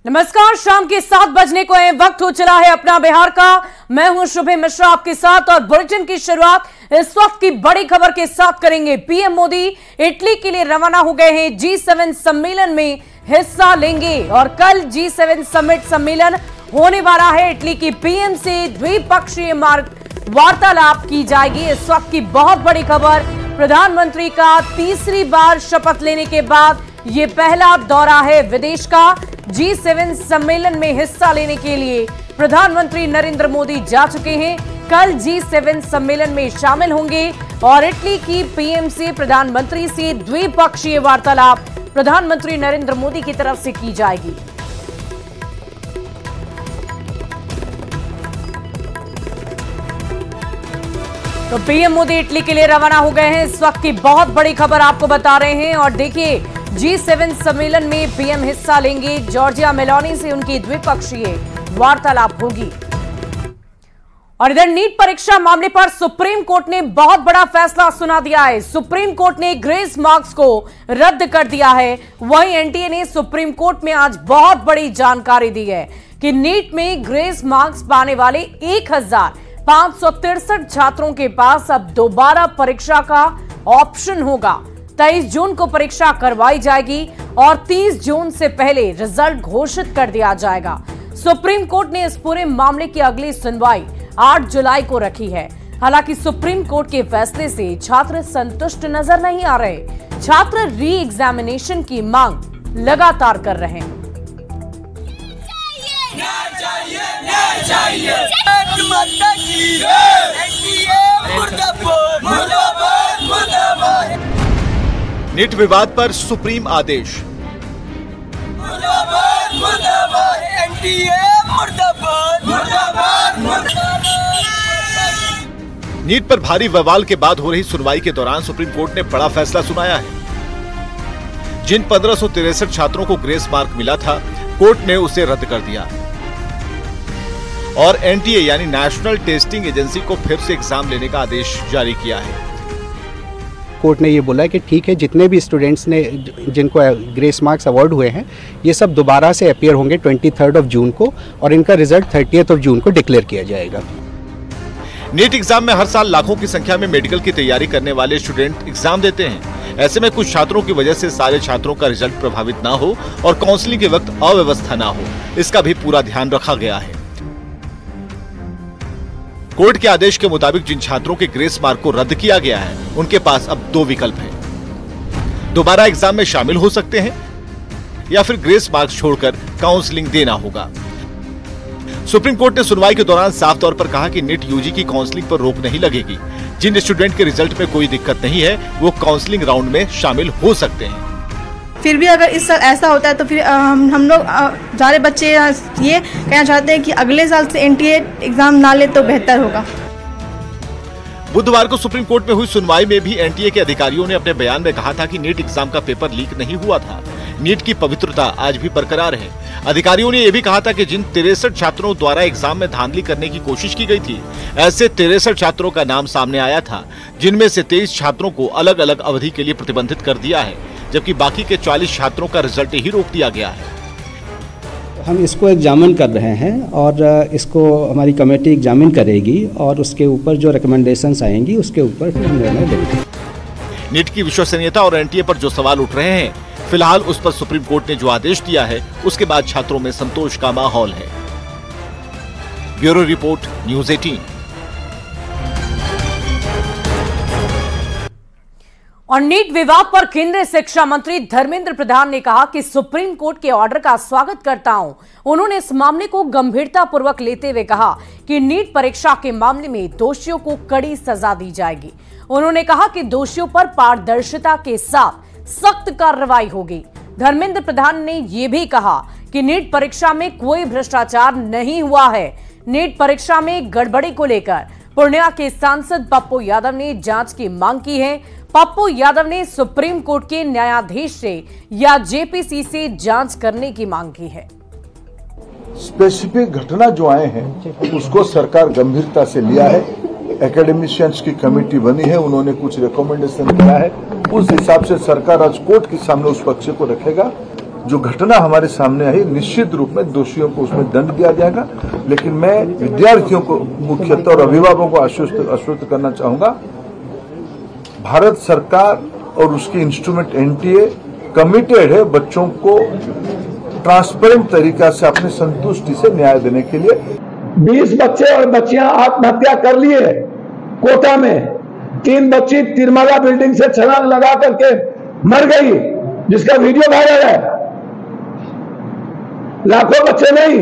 नमस्कार, शाम के 7 बजने को है, वक्त हो चला है अपना बिहार का। मैं हूं शुभे मिश्रा आपके साथ और बुलेटिन की शुरुआत इस वक्त की बड़ी खबर के साथ करेंगे। पीएम मोदी इटली के लिए रवाना हो गए हैं। G7 सम्मेलन में हिस्सा लेंगे और कल G7 समिट सम्मेलन होने वाला है। इटली की पीएम से द्विपक्षीय वार्तालाप की जाएगी। इस वक्त की बहुत बड़ी खबर, प्रधानमंत्री का तीसरी बार शपथ लेने के बाद ये पहला दौरा है विदेश का। G7 सम्मेलन में हिस्सा लेने के लिए प्रधानमंत्री नरेंद्र मोदी जा चुके हैं। कल G7 सम्मेलन में शामिल होंगे और इटली की पीएम से प्रधानमंत्री से द्विपक्षीय वार्तालाप प्रधानमंत्री नरेंद्र मोदी की तरफ से की जाएगी। तो पीएम मोदी इटली के लिए रवाना हो गए हैं। इस वक्त की बहुत बड़ी खबर आपको बता रहे हैं और देखिए, G7 सम्मेलन में पीएम हिस्सा लेंगे। जॉर्जिया मेलोनी से उनकी द्विपक्षीय वार्तालाप होगी। और इधर नीट परीक्षा मामले पर सुप्रीम कोर्ट ने बहुत बड़ा फैसला सुना दिया है। सुप्रीम कोर्ट ने ग्रेस मार्क्स को रद्द कर दिया है। वहीं एनटीए ने सुप्रीम कोर्ट में आज बहुत बड़ी जानकारी दी है कि नीट में ग्रेस मार्क्स पाने वाले 1563 छात्रों के पास अब दोबारा परीक्षा का ऑप्शन होगा। 23 जून को परीक्षा करवाई जाएगी और 30 जून से पहले रिजल्ट घोषित कर दिया जाएगा। सुप्रीम कोर्ट ने इस पूरे मामले की अगली सुनवाई 8 जुलाई को रखी है। हालांकि सुप्रीम कोर्ट के फैसले से छात्र संतुष्ट नजर नहीं आ रहे। छात्र री एग्जामिनेशन की मांग लगातार कर रहे हैं। नीट विवाद पर सुप्रीम आदेश। नीट पर भारी बवाल के बाद हो रही सुनवाई के दौरान सुप्रीम कोर्ट ने बड़ा फैसला सुनाया है। जिन 1563 छात्रों को ग्रेस मार्क मिला था, कोर्ट ने उसे रद्द कर दिया और एनटीए यानी नेशनल टेस्टिंग एजेंसी को फिर से एग्जाम लेने का आदेश जारी किया है। कोर्ट ने ये बोला कि ठीक है, जितने भी स्टूडेंट्स ने जिनको ग्रेस मार्क्स अवार्ड हुए हैं, ये सब दोबारा से अपीयर होंगे 23 जून को और इनका रिजल्ट 30 जून को डिक्लेयर किया जाएगा। नीट एग्जाम में हर साल लाखों की संख्या में मेडिकल की तैयारी करने वाले स्टूडेंट एग्जाम देते हैं। ऐसे में कुछ छात्रों की वजह से सारे छात्रों का रिजल्ट प्रभावित न हो और काउंसलिंग के वक्त अव्यवस्था न हो, इसका भी पूरा ध्यान रखा गया है। कोर्ट के आदेश के मुताबिक जिन छात्रों के ग्रेस मार्क को रद्द किया गया है, उनके पास अब 2 विकल्प हैं। दोबारा एग्जाम में शामिल हो सकते हैं या फिर ग्रेस मार्क्स छोड़कर काउंसलिंग देना होगा। सुप्रीम कोर्ट ने सुनवाई के दौरान साफ तौर पर कहा कि नीट यूजी की काउंसलिंग पर रोक नहीं लगेगी। जिन स्टूडेंट के रिजल्ट में कोई दिक्कत नहीं है, वो काउंसलिंग राउंड में शामिल हो सकते हैं। फिर भी अगर इस साल ऐसा होता है तो फिर हम लोग सारे बच्चे ये कहना चाहते हैं कि अगले साल से एनटीए एग्जाम ना ले तो बेहतर होगा। बुधवार को सुप्रीम कोर्ट में हुई सुनवाई में भी एनटीए के अधिकारियों ने अपने बयान में कहा था कि नीट एग्जाम का पेपर लीक नहीं हुआ था। नीट की पवित्रता आज भी बरकरार है। अधिकारियों ने यह भी कहा था कि जिन 63 छात्रों द्वारा एग्जाम में धांधली करने की कोशिश की गई थी, ऐसे 63 छात्रों का नाम सामने आया था, जिनमें से 23 छात्रों को अलग अलग अवधि के लिए प्रतिबंधित कर दिया है, जबकि बाकी के 40 छात्रों का रिजल्ट ही रोक दिया गया है। हम इसको एग्जामिन कर रहे हैं और इसको हमारी कमेटी एग्जामिन करेगी और उसके ऊपर जो रिकमेंडेशंस आएंगी उसके ऊपर फिर हम निर्णय लेंगे। नीट की विश्वसनीयता और एनटीए पर जो सवाल उठ रहे हैं, फिलहाल उस पर सुप्रीम कोर्ट ने जो आदेश दिया है, उसके बाद छात्रों में संतोष का माहौल है। Bureau report, news 18। और नीट विवाद पर केंद्रीय शिक्षा मंत्री धर्मेंद्र प्रधान ने कहा कि सुप्रीम कोर्ट के ऑर्डर का स्वागत करता हूं। उन्होंने इस मामले को गंभीरता पूर्वक लेते हुए कहा कि नीट परीक्षा के मामले में दोषियों को कड़ी सजा दी जाएगी। उन्होंने कहा कि दोषियों पर पारदर्शिता के साथ सख्त कार्रवाई होगी। धर्मेंद्र प्रधान ने यह भी कहा कि नीट परीक्षा में कोई भ्रष्टाचार नहीं हुआ है। नीट परीक्षा में गड़बड़ी को लेकर पूर्णिया के सांसद पप्पू यादव ने जांच की मांग की है। पप्पू यादव ने सुप्रीम कोर्ट के न्यायाधीश से या जेपीसी से जांच करने की मांग की है। स्पेसिफिक घटना जो आए हैं उसको सरकार गंभीरता से लिया है। एकेडमिशियंस की कमेटी बनी है, उन्होंने कुछ रिकमेंडेशन किया है, उस हिसाब से सरकार आज कोर्ट के सामने उस पक्ष को रखेगा जो घटना हमारे सामने आई, निश्चित रूप में दोषियों को उसमें दंड दिया जाएगा। लेकिन मैं विद्यार्थियों को मुख्यतः और अभिभावकों को आश्वस्त करना चाहूंगा, भारत सरकार और उसकी इंस्ट्रूमेंट एनटीए कमिटेड है बच्चों को ट्रांसपेरेंट तरीका से अपनी संतुष्टि से न्याय देने के लिए। 20 बच्चे और बच्चियां आत्महत्या कर लिए कोटा में। 3 बच्ची तिरमला बिल्डिंग से छलांग लगा करके मर गई, जिसका वीडियो वायरल है। लाखों बच्चे नहीं,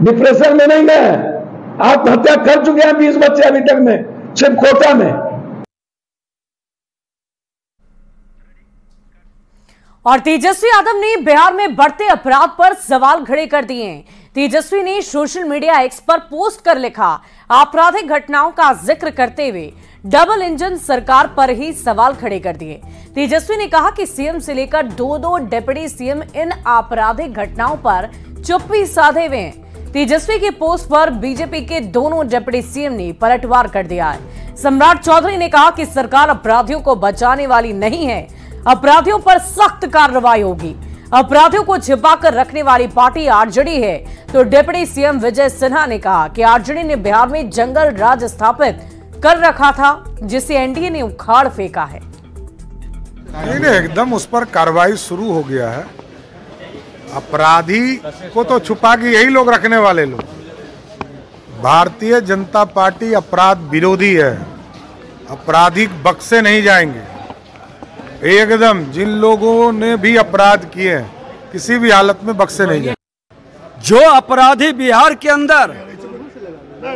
डिप्रेशन में नहीं गए, आत्महत्या कर चुके हैं 20 बच्चे अभी तक में, सिर्फ कोटा में। और तेजस्वी यादव ने बिहार में बढ़ते अपराध पर सवाल खड़े कर दिए हैं। तेजस्वी ने सोशल मीडिया एक्स पर पोस्ट कर लिखा, आपराधिक घटनाओं का जिक्र करते हुए डबल इंजन सरकार पर ही सवाल खड़े कर दिए। तेजस्वी ने कहा कि सीएम से लेकर 2 डिप्टी सीएम इन आपराधिक घटनाओं पर चुप्पी साधे हुए हैं। तेजस्वी की पोस्ट पर बीजेपी के दोनों डिप्टी सीएम ने पलटवार कर दिया है। सम्राट चौधरी ने कहा कि सरकार अपराधियों को बचाने वाली नहीं है, अपराधियों पर सख्त कार्रवाई होगी। अपराधियों को छिपाकर रखने वाली पार्टी आरजेडी है। तो डिप्टी सीएम विजय सिन्हा ने कहा कि आरजेडी ने बिहार में जंगल राज स्थापित कर रखा था, जिसे एनडीए ने उखाड़ फेंका है। एकदम उस पर कार्रवाई शुरू हो गया है। अपराधी को तो छुपा के यही लोग रखने वाले लोग। भारतीय जनता पार्टी अपराध विरोधी है, अपराधी बख्शे नहीं जाएंगे। एकदम जिन लोगों ने भी अपराध किए हैं किसी भी हालत में बख्शे नहीं जाएंगे। जो अपराधी बिहार के अंदर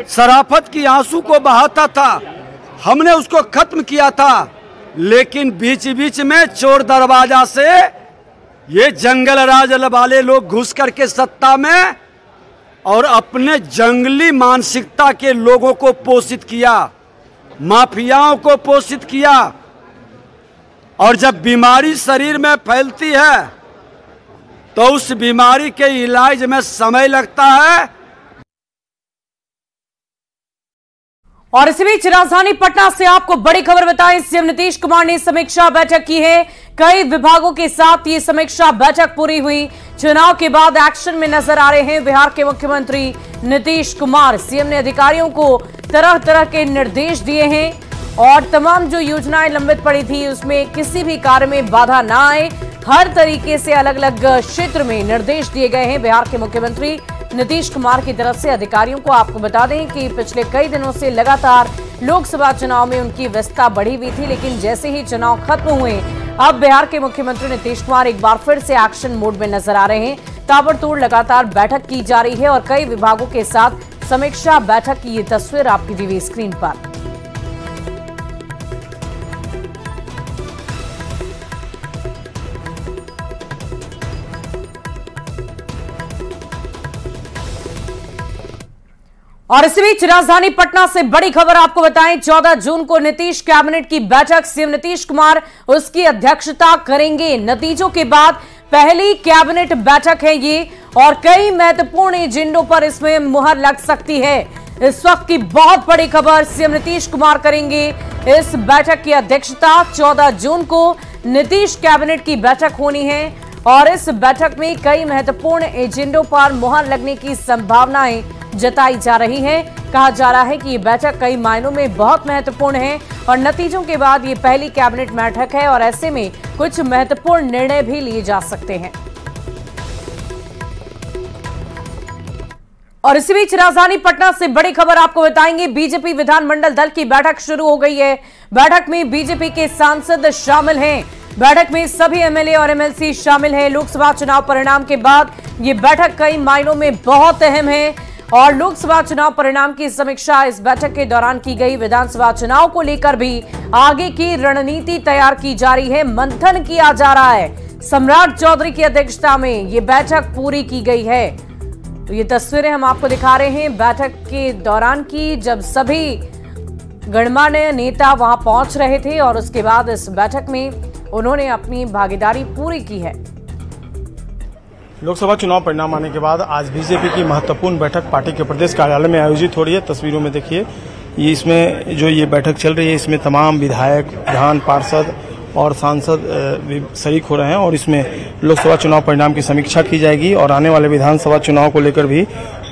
शराफत की आंसू को बहाता था, हमने उसको खत्म किया था। लेकिन बीच बीच में चोर दरवाजा से ये जंगल राज वाले लोग घुस करके सत्ता में और अपने जंगली मानसिकता के लोगों को पोषित किया, माफियाओं को पोषित किया। और जब बीमारी शरीर में फैलती है तो उस बीमारी के इलाज में समय लगता है। और इसी बीच राजधानी पटना से आपको बड़ी खबर बताएं, सीएम नीतीश कुमार ने समीक्षा बैठक की है। कई विभागों के साथ ये समीक्षा बैठक पूरी हुई। चुनाव के बाद एक्शन में नजर आ रहे हैं बिहार के मुख्यमंत्री नीतीश कुमार। सीएम ने अधिकारियों को तरह तरह के निर्देश दिए हैं और तमाम जो योजनाएं लंबित पड़ी थी उसमें किसी भी कार्य में बाधा ना आए, हर तरीके से अलग अलग क्षेत्र में निर्देश दिए गए हैं बिहार के मुख्यमंत्री नीतीश कुमार की तरफ से अधिकारियों को। आपको बता दें कि पिछले कई दिनों से लगातार लोकसभा चुनाव में उनकी व्यस्तता बढ़ी हुई थी, लेकिन जैसे ही चुनाव खत्म हुए अब बिहार के मुख्यमंत्री नीतीश कुमार एक बार फिर से एक्शन मोड में नजर आ रहे हैं। ताबड़तोड़ लगातार बैठक की जा रही है और कई विभागों के साथ समीक्षा बैठक की ये तस्वीर आपकी दी हुई स्क्रीन पर। और इसी बीच राजधानी पटना से बड़ी खबर आपको बताएं, 14 जून को नीतीश कैबिनेट की बैठक, सीएम नीतीश कुमार उसकी अध्यक्षता करेंगे। नतीजों के बाद पहली कैबिनेट बैठक है ये और कई महत्वपूर्ण एजेंडों पर इसमें मुहर लग सकती है। इस वक्त की बहुत बड़ी खबर, सीएम नीतीश कुमार करेंगे इस बैठक की अध्यक्षता। 14 जून को नीतीश कैबिनेट की बैठक होनी है और इस बैठक में कई महत्वपूर्ण एजेंडों पर मुहर लगने की संभावनाएं जताई जा रही है। कहा जा रहा है कि ये बैठक कई मायनों में बहुत महत्वपूर्ण है और नतीजों के बाद ये पहली कैबिनेट बैठक है और ऐसे में कुछ महत्वपूर्ण निर्णय भी लिए जा सकते हैं। और इसी बीच राजधानी पटना से बड़ी खबर आपको बताएंगे, बीजेपी विधानमंडल दल की बैठक शुरू हो गई है। बैठक में बीजेपी के सांसद शामिल हैं। बैठक में सभी एमएलए और एमएलसी शामिल हैं। लोकसभा चुनाव परिणाम के बाद ये बैठक कई मायनों में बहुत अहम है और लोकसभा चुनाव परिणाम की समीक्षा इस बैठक के दौरान की गई। विधानसभा चुनाव को लेकर भी आगे की रणनीति तैयार की जा रही है, मंथन किया जा रहा है। सम्राट चौधरी की अध्यक्षता में ये बैठक पूरी की गई है। तो ये तस्वीरें हम आपको दिखा रहे हैं बैठक के दौरान की, जब सभी गणमान्य नेता वहां पहुंच रहे थे और उसके बाद इस बैठक में उन्होंने अपनी भागीदारी पूरी की है। लोकसभा चुनाव परिणाम आने के बाद आज बीजेपी की महत्वपूर्ण बैठक पार्टी के प्रदेश कार्यालय में आयोजित हो रही है। तस्वीरों में देखिए, ये इसमें जो ये बैठक चल रही है इसमें तमाम विधायक, विधान पार्षद और सांसद भी शरीक हो रहे हैं और इसमें लोकसभा चुनाव परिणाम की समीक्षा की जाएगी और आने वाले विधानसभा चुनाव को लेकर भी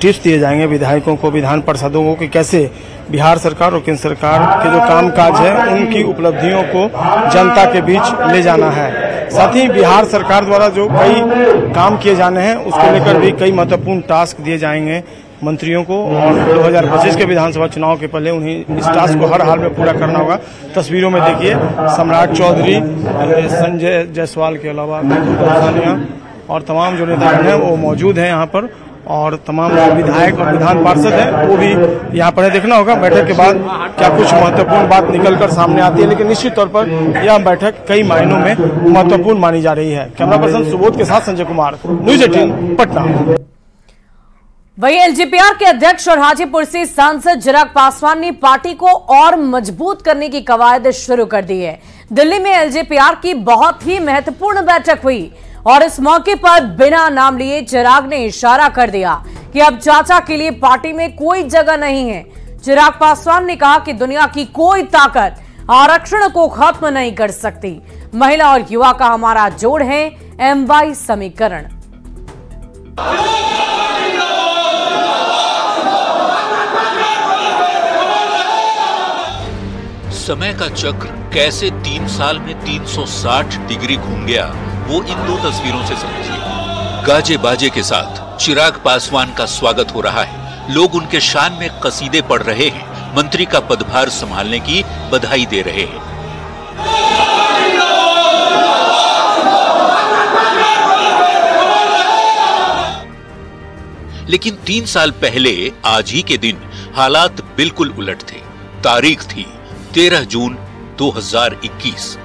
टिप्स दिए जाएंगे विधायकों को, विधान पार्षदों को कि कैसे बिहार सरकार और केंद्र सरकार के जो कामकाज है उनकी उपलब्धियों को जनता के बीच ले जाना है। साथ ही बिहार सरकार द्वारा जो कई काम किए जाने हैं उसको लेकर भी कई महत्वपूर्ण टास्क दिए जाएंगे मंत्रियों को और 2025 के विधानसभा चुनाव के पहले उन्हें इस टास्क को हर हाल में पूरा करना होगा। तस्वीरों में देखिए सम्राट चौधरी, संजय जायसवाल के अलावा और तमाम जो नेता हैं वो मौजूद हैं यहाँ पर और तमाम विधायक और विधान पार्षद हैं वो भी यहाँ पर है। देखना होगा बैठक के बाद क्या कुछ महत्वपूर्ण बात निकलकर सामने आती है, लेकिन निश्चित तौर पर यह बैठक कई मायनों में महत्वपूर्ण मानी जा रही है। कैमरा पर्सन सुबोध के साथ संजय कुमार, न्यूज 18 पटना। वहीं एलजेपीआर के अध्यक्ष और हाजीपुर से सांसद चिराग पासवान ने पार्टी को और मजबूत करने की कवायद शुरू कर दी है। दिल्ली में एलजेपीआर की बहुत ही महत्वपूर्ण बैठक हुई और इस मौके पर बिना नाम लिए चिराग ने इशारा कर दिया कि अब चाचा के लिए पार्टी में कोई जगह नहीं है। चिराग पासवान ने कहा कि दुनिया की कोई ताकत आरक्षण को खत्म नहीं कर सकती। महिला और युवा का हमारा जोड़ है MY समीकरण। समय का चक्र कैसे 3 साल में 360 डिग्री घूम गया वो इन 2 तस्वीरों से समझिए। गाजे बाजे के साथ चिराग पासवान का स्वागत हो रहा है। लोग उनके शान में कसीदे पढ़ रहे हैं, मंत्री का पदभार संभालने की बधाई दे रहे हैं। लेकिन 3 साल पहले आज ही के दिन हालात बिल्कुल उलट थे। तारीख थी 13 जून 2021।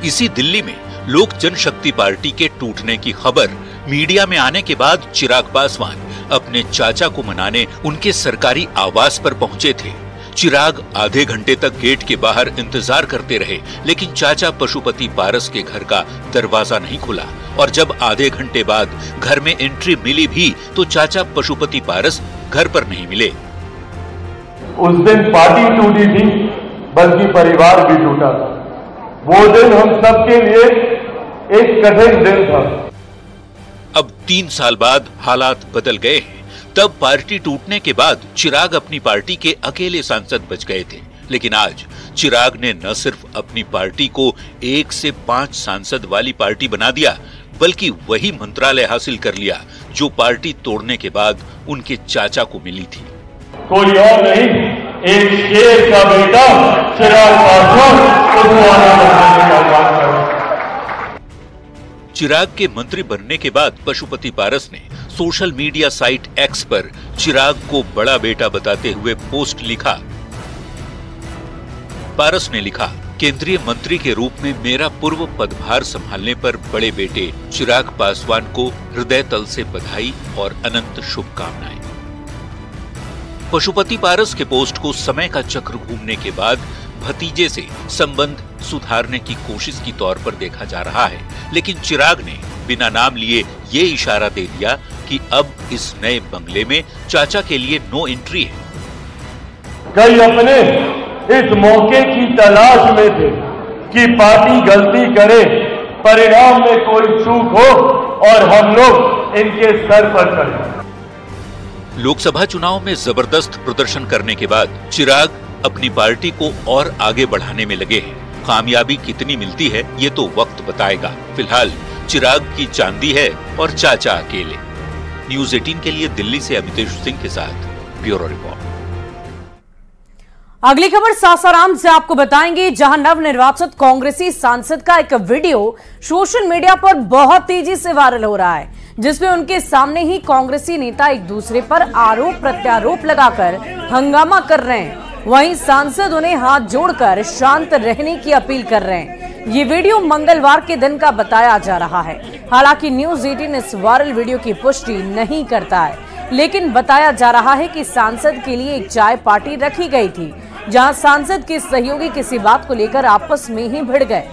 इसी दिल्ली में लोक जनशक्ति पार्टी के टूटने की खबर मीडिया में आने के बाद चिराग पासवान अपने चाचा को मनाने उनके सरकारी आवास पर पहुंचे थे। चिराग आधे घंटे तक गेट के बाहर इंतजार करते रहे, लेकिन चाचा पशुपति पारस के घर का दरवाजा नहीं खुला और जब आधे घंटे बाद घर में एंट्री मिली भी तो चाचा पशुपति पारस घर पर नहीं मिले। उस दिन पार्टी टूटी थी, बल्कि परिवार भी टूटा था। वो दिन हम सबके लिए एक कठिन दिन था। अब 3 साल बाद हालात बदल गए हैं। तब पार्टी टूटने के बाद चिराग अपनी पार्टी के अकेले सांसद बच गए थे, लेकिन आज चिराग ने न सिर्फ अपनी पार्टी को 1 से 5 सांसद वाली पार्टी बना दिया, बल्कि वही मंत्रालय हासिल कर लिया जो पार्टी तोड़ने के बाद उनके चाचा को मिली थी। कोई और नहीं, एक शेर का बेटा चिराग पासवान चिराग के मंत्री बनने के बाद पशुपति पारस ने सोशल मीडिया साइट X पर चिराग को बड़ा बेटा बताते हुए पोस्ट लिखा। पारस ने लिखा, केंद्रीय मंत्री के रूप में मेरा पूर्व पदभार संभालने पर बड़े बेटे चिराग पासवान को हृदय तल से बधाई और अनंत शुभकामनाएं। पशुपति पारस के पोस्ट को समय का चक्र घूमने के बाद भतीजे से संबंध सुधारने की कोशिश की तौर पर देखा जा रहा है, लेकिन चिराग ने बिना नाम लिए ये इशारा दे दिया कि अब इस नए बंगले में चाचा के लिए नो एंट्री है। कई अपने इस मौके की तलाश में थे कि पार्टी गलती करे, परिणाम में कोई चूक हो और हम लोग इनके सर पर चढ़े। लोकसभा चुनाव में जबरदस्त प्रदर्शन करने के बाद चिराग अपनी पार्टी को और आगे बढ़ाने में लगे हैं। कामयाबी कितनी मिलती है ये तो वक्त बताएगा। फिलहाल चिराग की चांदी है और चाचा अकेले। न्यूज 18 के लिए दिल्ली से अमितेश सिंह के साथ ब्यूरो रिपोर्ट। अगली खबर सासाराम से आपको बताएंगे, जहां नवनिर्वाचित कांग्रेसी सांसद का एक वीडियो सोशल मीडिया पर बहुत तेजी से वायरल हो रहा है, जिसमें उनके सामने ही कांग्रेसी नेता एक दूसरे पर आरोप प्रत्यारोप लगाकर हंगामा कर रहे हैं। वहीं सांसद उन्हें हाथ जोड़कर शांत रहने की अपील कर रहे हैं। ये वीडियो मंगलवार के दिन का बताया जा रहा है। हालांकि न्यूज 18 इस वायरल वीडियो की पुष्टि नहीं करता है, लेकिन बताया जा रहा है कि सांसद के लिए एक चाय पार्टी रखी गई थी, जहां सांसद के सहयोगी किसी बात को लेकर आपस में ही भिड़ गए।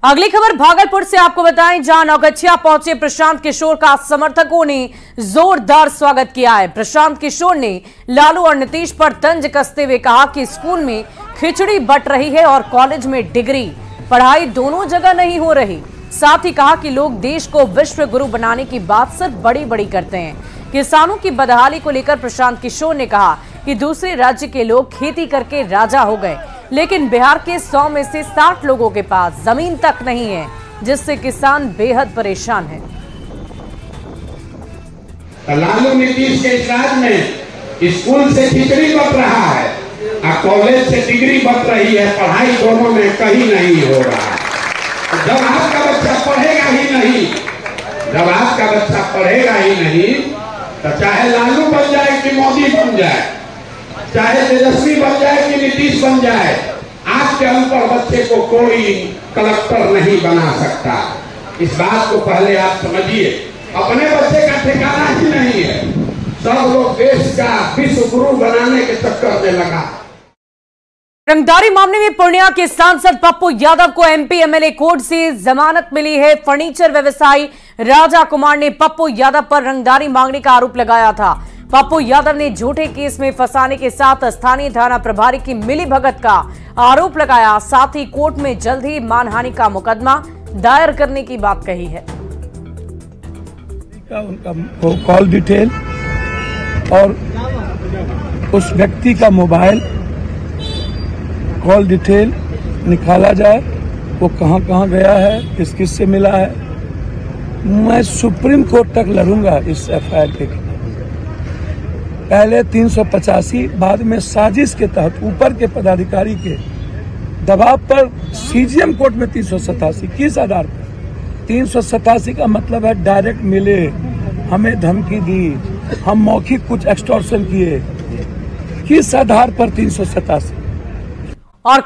अगली खबर भागलपुर से आपको बताएं, जहां नौगछिया पहुंचे प्रशांत किशोर का समर्थकों ने जोरदार स्वागत किया है। प्रशांत किशोर ने लालू और नीतीश पर तंज कसते हुए कहा कि स्कूल में खिचड़ी बंट रही है और कॉलेज में डिग्री पढ़ाई दोनों जगह नहीं हो रही। साथ ही कहा कि लोग देश को विश्व गुरु बनाने की बात सिर्फ बड़ी बड़ी करते हैं। किसानों की बदहाली को लेकर प्रशांत किशोर ने कहा कि दूसरे राज्य के लोग खेती करके राजा हो गए, लेकिन बिहार के 100 में से 60 लोगों के पास जमीन तक नहीं है, जिससे किसान बेहद परेशान हैं। लालू नीतीश के राज में स्कूल से खिचड़ी बंट रहा है और कॉलेज से डिग्री बंट रही है, पढ़ाई दोनों में कहीं नहीं हो रहा है। जब आपका बच्चा पढ़ेगा ही नहीं, जब आपका बच्चा पढ़ेगा ही नहीं, तो चाहे लालू बन जाए कि मोदी बन जाए, चाहे तेजस्वी बन जाए कि नीतीश बन जाए, आपके अनपढ़ बच्चे को कोई कलेक्टर नहीं बना सकता। इस बात को पहले आप समझिए। अपने बच्चे का ठिकाना ही नहीं है, सब लोग देश का विश्व गुरु बनाने के चक्कर में लगा। रंगदारी मामले में पूर्णिया के सांसद पप्पू यादव को एमपी एमएलए कोर्ट से जमानत मिली है। फर्नीचर व्यवसायी राजा कुमार ने पप्पू यादव पर रंगदारी मांगने का आरोप लगाया था। पप्पू यादव ने झूठे केस में फंसाने के साथ स्थानीय थाना प्रभारी की मिलीभगत का आरोप लगाया। साथ ही कोर्ट में जल्द ही मानहानि का मुकदमा दायर करने की बात कही है। उनका कॉल डिटेल और उस व्यक्ति का मोबाइल कॉल डिटेल निकाला जाए, वो कहां कहां गया है, किस किस से मिला है। मैं सुप्रीम कोर्ट तक लड़ूंगा इस एफआईआर के खिलाफ। पहले 385, बाद में साजिश के तहत ऊपर के पदाधिकारी के दबाव पर सीजीएम कोर्ट में 387। किस आधार पर? 387 का मतलब है डायरेक्ट मिले, हमें धमकी दी, हम मौखिक कुछ एक्सटॉर्शन किए। किस आधार पर 387? और